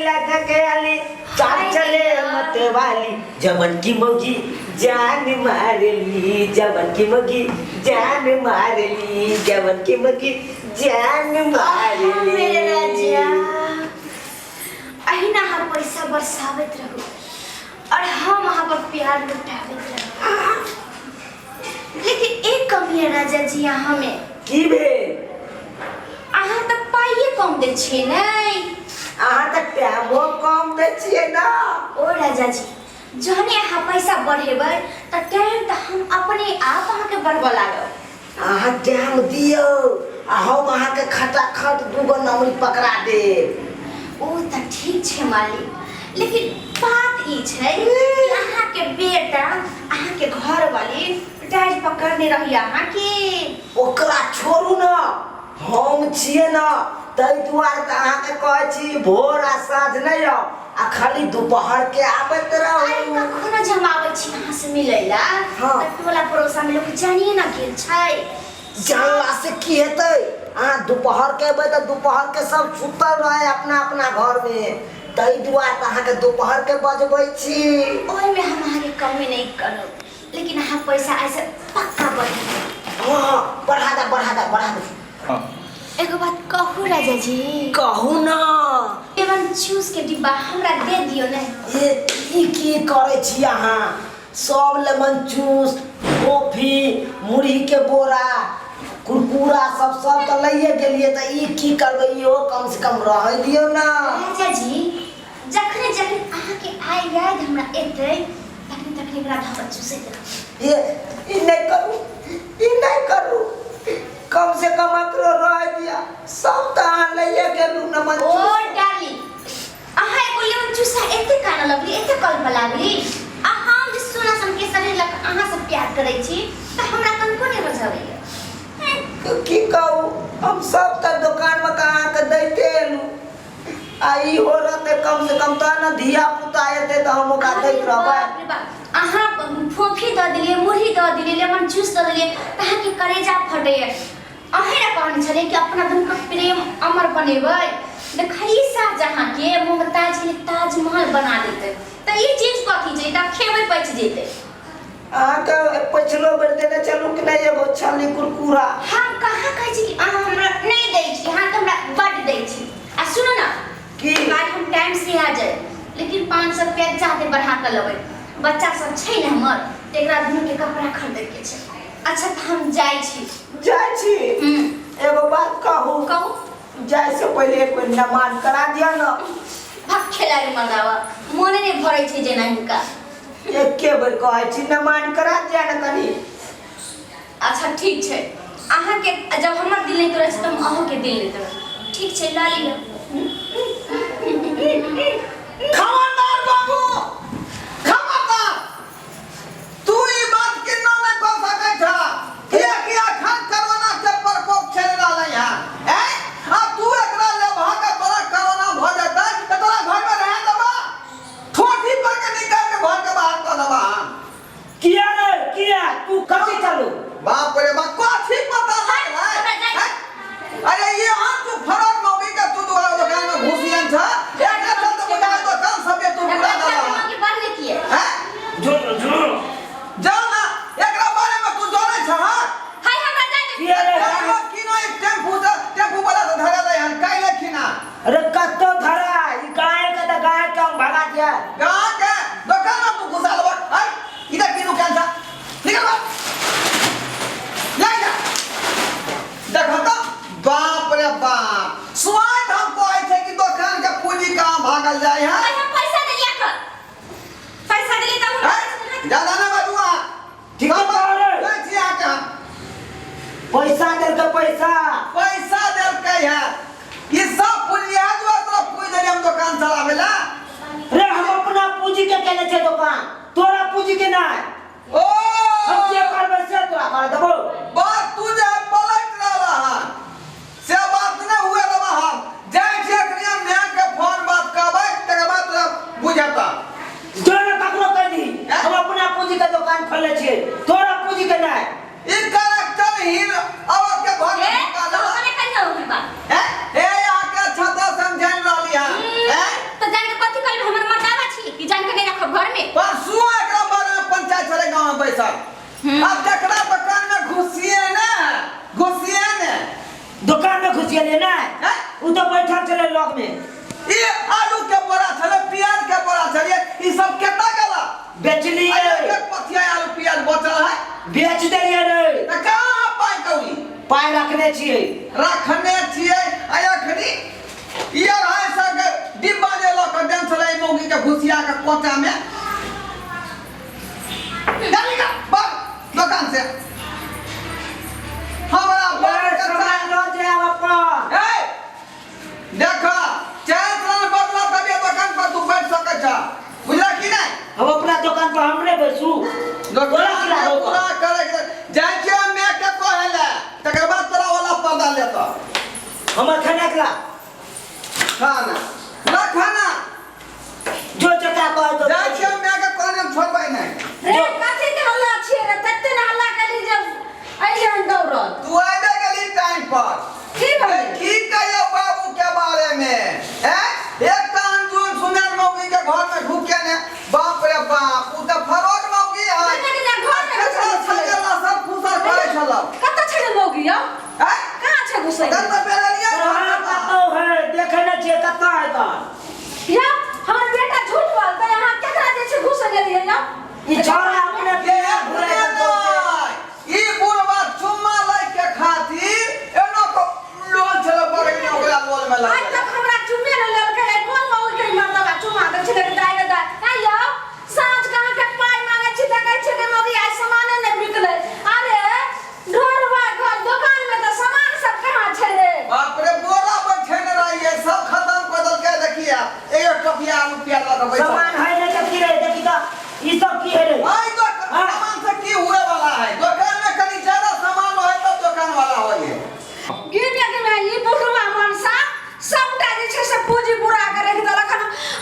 लगा के आली चाल चले मत वाली जवन की मौजी जान मारली जवन की मौजी जान मारली जवन की मौजी जान मारली मेरे राजा अहिना हम पैसा बरसावत रहो और हम वहाँ पर प्यार लुटावत रहो लेकिन एक कमी है राजा जी यहाँ में की बे अहाँ तो पाइए कम दे छे नहीं अहाँ तो टाइमो कम दे छिए ना ओ राजा जी जहने अहाँ पैसा बढ़ेबै त टाइम त हम अपने आप अहाँ के बढ़बा लागब अहाँ टाइम दियो आ हम अहाँ के खटाखट दूगो नौकरी पकड़ा दे ओ त ठीक छे मालिक लेकिन बात ई छै कि अहाँ के बेटा अहाँ के घर वाली डाइज पकड़ने रही अहाँ के ओकरा छोड़ू ना हम छिए ना तै दुआरे त अहाँ के कहै छी भोर आ साँझ नहीं आओ आ खाली दोपहर के आबत रहो अरे कखनो जमाबै छी अहाँ से मिलैला हाँ। त टोला पड़ोसा में लोग जानिए ना गेल छै जानला से की हेतै अहाँ दोपहर के अबै त दोपहर के सब सुतल रहे अपना अपना घर में तै दुआरे त अहाँ के दोपहर के बजबै छी ओइ में हम अहाँ के कमी नहीं करब लेकिन अहाँ पैसा ऐसे पक्का बढ़ी हां बढ़ा दे एगो बात कहू राजा जी कहू ना एवन जूस के डिब्बा हमरा दे दियो ने ये की करे छी अहाँ सब लेमन जूस कॉफी मुरही के बोरा कुरकुरा सब तो लइए गेलिए त ई की करबै इहो कम से कम रह दियो ना राजा जी जखने अहाँ के आइ याद हमरा एतै तखने एकरा धब जूसे दे ये ई नहीं करू कम से कम एकरो रह दिया सब त अहाँ लइए गेलू न मन ओ डाली अहाँ एगो लेमन जूसा एते काना लगली एते कल्प लागली आ हम जे सोना सन के सने लग अहाँ से प्यार करै छी त हमरा कनको नहीं बजावैया तो की कहू हम सब त दुकान में कहाँ के दैते एलू आई हो रहते कम से कम तो ना धिया पुता आते तो हम ओकरा दैत रहबै अहाँ फोफी द दिलिए मुरही द दिलिए लेमन जूस द दिलिए तहाँ के करेजा फटैया अहे ना कहने छले कि अपना दुन का प्रेम अमर बनेबै देखई शाहजहां के मुमताज के ताजमहल बना देते त ई चीज कथी छै त खेबै पच जेते अहाँ के पछलो बेर देने चलू कि नहीं एगो छाली कुरकुरा हम कहाँ कहै छी कि अहाँ हमरा नहीं दै छी अहाँ त हमरा बड दै छी आ सुनो ना की आज हम टाइम से आ जाए लेकिन 500 रुपया ज्यादा बढ़ा के लेबै बच्चा सब छै ने हमर एकरा दुनू के कपड़ा खरीदे के छै अच्छा त हम जाय छी एगो बात कहू जाय से पहले कोई नमाज करा दिया ना भाग खेलाड़ी मंगावा मोने नहीं भरै छै जेना हिनका एके बेर कहै छी नमाज करा दिया ना कनी अच्छा ठीक छै अहाँ के जब हमर दिल नहीं तोड़े छै त हम अहू के दिल नहीं तोड़े ठीक छै ला लियो खबरदार बाबू खबरदार तू ई बात किन्नो नहीं कह सकै छ किया खान कोरोना के प्रकोप चल रहलै है आ तू एकरा ले भाग तोरा कोरोना भ जेतै त तोरा घर में रह देबा ठोठी पर के निकाल के घर के बाहर कर देबा किया तू कथी चलू बाप रे बाप कथी पता है अरे ये हाथ तू फरक नौबी का तू दुकान में घुसियन छ एकरा चलते बुझा तो काम सब तू पूरा देबा के बात नहीं किए हैं झूठ जाओ ना एकरा बारे में तू जाने छ हां हाय हमरा जाने किया रे किनो एक टेम्पू वाला से धरा दे हन काई लेखिना अरे कत्तो धरा ई गाय के हम भगा दिया गांव के दुकान में तू घुसा लबा हाय इधर की दुकान था निकल बा ले जा देखो तो बाप रे बाप स्वाद हम कहै छै कि दुकान के पूंजी कहां भागल जाय है हम पैसा दे लिया कर पैसा दे लेता हूं ज्यादा ना बाबूआ ठीक है ले छी आके पैसा दे के पैसा देल के है ये सब पुलिया जो तोरा पूंजी दे हम दुकान चलावेला रे हम अपना पूंजी के केले छे दुकान तोरा पूंजी के ना ओ हम जे करबे से तोरा कर देबो बात तू जे पलट रहा है से बात न हुए रहा हम जाय छी अखनिया नया के फोन बात कहबै तकर बाद तोरा बुझाता जोना ककरो कह दी हम अपना पूंजी के दुकान खोले छे तोरा पूंजी के ना ई कैरेक्टर हीर औरत के घर में तो निकाला ओने कहियो होई बा है ए आके छता समझाइन रहली है तो पैसा अब जकरा दुकान में घुसिए ने दुकान में घुसिए ले ना उ तो बैठा चले लॉक में ये आलू के बोरा चले प्याज के बोरा चले ये सब कितना गला बेच लिए एक पथिया आलू प्याज बचल है बेच दिए रे त कहां पाई कौड़ी पाई रखने छिए आ अखनी ये है सब डिब्बा जे ल के देन चले मौगी के घुसिया के कोटा में डाली का बस दुकान से हमरा ये सामान लो जे अपन ए देखा चाहे तरह बदला तभी दुकान पर तू बैठ सके छ बुझला कि नहीं हम अपना दुकान पर हमरे बैसू दुकान पूरा करे जाय के मैं के कहेला तकर बाद तोरा वाला पर्दा लेता हमर खाना खा खाना ना खाना जो जका कह दो जाय के मैं के कहने छोड़बै नहीं रे कथि के हल्ला छिए रे तत्ते न हल्ला करी जब अइहन दौड़त तू आबे गेली टाइम पर की भेल की कहियो बाबू के बारे में हैं एक कान जो सुनर मौगी के घर में ढुके ने बाप रे बाप उ त फरोज मौगी है लेकिन घर में कचरा छगेला सब फुसर करे छला कत छले मौगी यो हैं कहां छे घुसै दंत बेलरिया कहां कतो है देखे न छिए कता है त या हमर बेटा झूठ बोलता यहां केकरा जे छे घुस गेलिए या ई छोरा अपने के घुरे ई बुढ़वा चुम्मा लै के खातिर एनो को लोल छले बगल में ओकरा लोल में आज लगा तक हमरा चुम्मे न लेलकै कोन मौगी के मरदबा चुम्मा दे छले दाई दा आयो साँझ कहां के पाई मांगे छी त कहै छले मौगी आज सामान नै बिकले अरे ढोरवा घर दुकान में त सामान सब कहां छै रे बाप रे बोरा पर ठेने रहिए सब खत्म कर दल के देखिए एक टोपिया आलू प्याज लगा बैठा सामान है न जब गिरे देखी त ई सब की है रे भाई तो सामान से की हुए वाला है दुकान में कहीं ज्यादा सामान हो तो दुकान वाला हो ये गिने के मैं ई बुढ़वा मनसा सबटा जे छै से पूंजी बुरा के रख देलक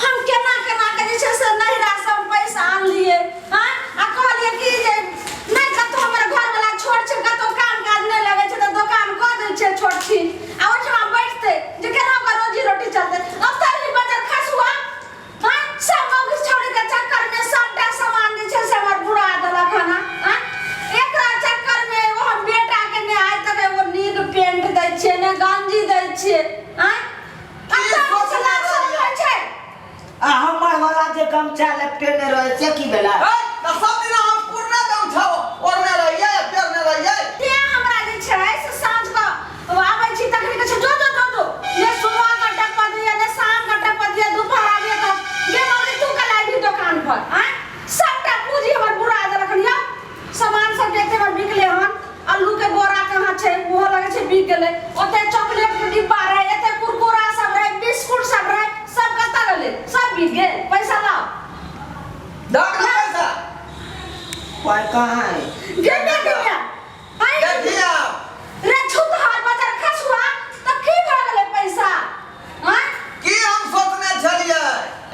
हम केना के जे छै से नहिरा सब पैसा आन लिए हां आ कहलिए कि जे नहीं कतो हमर घर वाला छोड़ छै कतो काम काज नहीं लगे छै त दुकान क दे छै छोट छी आ ओठमा बैठते जे केना ओकर रोजी रोटी चलते अब तारी बाजार खसुआ हां सब मौगी छोड़ के चक्कर में सबटा सामान जे छै से हमर बुरा देलक ना हां एकरा चक्कर में वो हम बेटा के ने आज तक एगो नीक पेंट दै छियै ने गंजी दै छियै हां आ हमर वाला जे गमछा लपेटने रहे से की भेला तो सब दिन हम पूर्ण दम छाओ और में रहिए पेड़ में रहिए ते हमरा जे छै से साँझ को आबै छी तखनी के छै जो ये सुबह का टपा दिया ने शाम का टपा दिया दोपहर आवे का गे मौगी तू कल आई दुकान पर हां सबटा पूंजी हमर बुरा दे रखनिया सामान सब देखते हमर बिकले हन आलू के बोरा कहां छै वो लगे छै बिक गेले ओते चॉकलेट के डिब्बा रहे एते कुरकुरा सब रहे बिस्कुट सब रहे सब कता गेले सब बिक गेल पैसा लाओ दाग ना पैसा पाई कहां है गे आई देखिए रे छुत हार बाजार खसुआ त की भ गेले पैसा हां की हम सोचने छलिए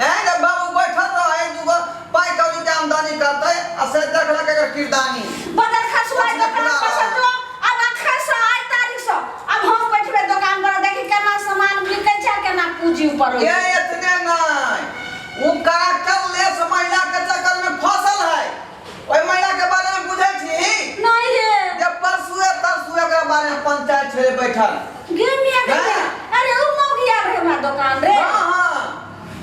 हैं जब बाबू बैठल रहे दुगो पाई कौड़ी के आमदनी करते आ से देखलक एकर किरदानी बाजार खसुआ दुकान पैसा दो अब खसा आई तारीख से अब हम बैठबे दुकान पर देखि केना सामान बिकै छै केना पूंजी ऊपर ये इतने नहीं वो कैरेक्टर लेस महिला के चक्कर में फसल है ओई महिला के बारे में बुझै छी नहीं रे जब परसुए तरसुए के बारे में पंचायत छे बैठल गे मिया गे अरे उ मौगी आ रहे हमरा दुकान रे हां हां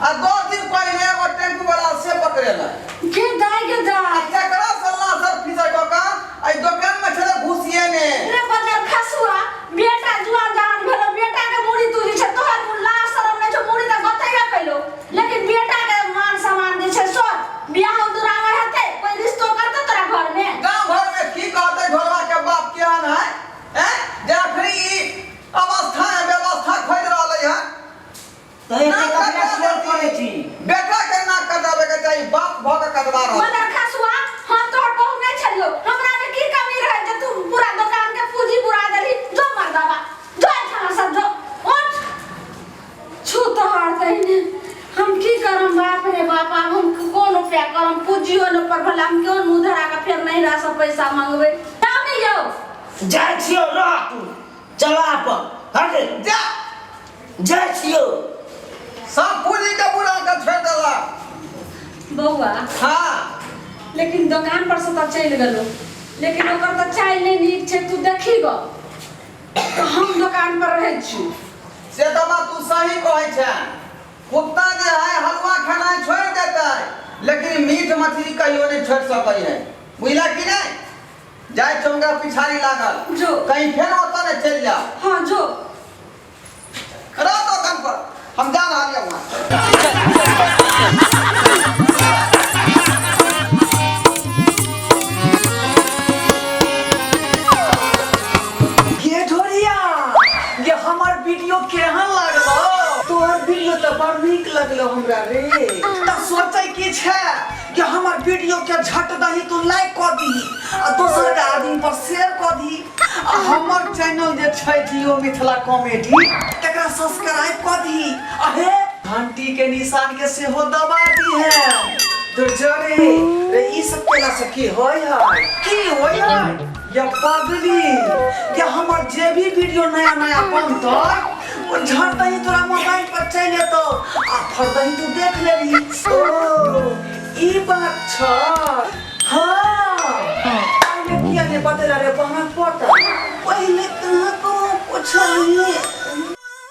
आ 2 दिन पहले एगो टेम्पू वाला से पकड़ेला गे दाई केकरा सल्ला सर फिसै का आई दुकान में छले घुसिए ने रे बाजार खसुआ बेटा जुआन जान भेलो बेटा के मुड़ी तुजी छै तोहर मुल्ला शरम नै छै मुड़ी त गतैया कैलो लेकिन बेटा के मान सम्मान जे छै सो बियाह दुरावर हते कोई रिश्तो करते तोरा घर में गांव भर में की कहते ढोलवा के बाप केहन है हैं जे आखरी अवस्था है व्यवस्था खोज रहले है तो एते कपड़ा शेयर करे छी बेटा के ना कटावे के चाहिए बाप भग कटवा रहा बाजार खसुआ हम तोहर बहु नै छलियो हमरा में की कमी रहे जे तू पूरा दुकान के पूंजी बुरा देली जो मर्दावा जो खाना सब जो उठ छू तो हारते ने हम की करम बाप रे बाप अब हम कोन उपाय करम पूंजियो न पर भला हम क्यों मुंह धरा के फिर नहीं रहा सब पैसा मांगबे दाम नहीं यो जाय छियो रह तू चला अपन हट जा जाय छियो सब पूरी के बुरा के छोड़ देला बउआ हां लेकिन दुकान पर से तो चल गेलो, लेकिन ओकर तो चाल नहीं नीक छे, तू देखी गो हम दुकान पर रह छी। से तो बात तू सही कहै छै। कुत्ता जे है हलवा खाना छोड़ देता है, लेकिन मीट मछली कहियो नहीं छोड़ सकै है, बुझला कि नहीं? जाय चौंगा पिछाड़ी लागल जो कहीं फिर ओतऽ ने चल जा। हाँ जो खड़ा दुकान पर हम जा रहा वहाँ। ये ढोरिया, ये हमार वीडियो केहन लागलो? तोहर वीडियो तो बड़ नीक लगलो हमरा रे। त सोचै की छै कि हमर वीडियो के झट दही तू लाइक क दी आ दोसर के आदमी पर शेयर क दी आ हमर चैनल जे छै जियो मिथिला कॉमेडी तकरा सब्सक्राइब क दी आ हे घंटी के निशान के सेहो दबा दी है। तो जरे रे ई सब केला से की होय है? की होय है? या पगली, या हमार जे भी वीडियो नया नया बनतै वो झट दही तोरा मोबाइल पर चल जेतो आ फर दही तू देख लेबी। ओ ई बात छ। हां पहले किया ने बतेला रे बहन पता, पहले कहां को पूछलिए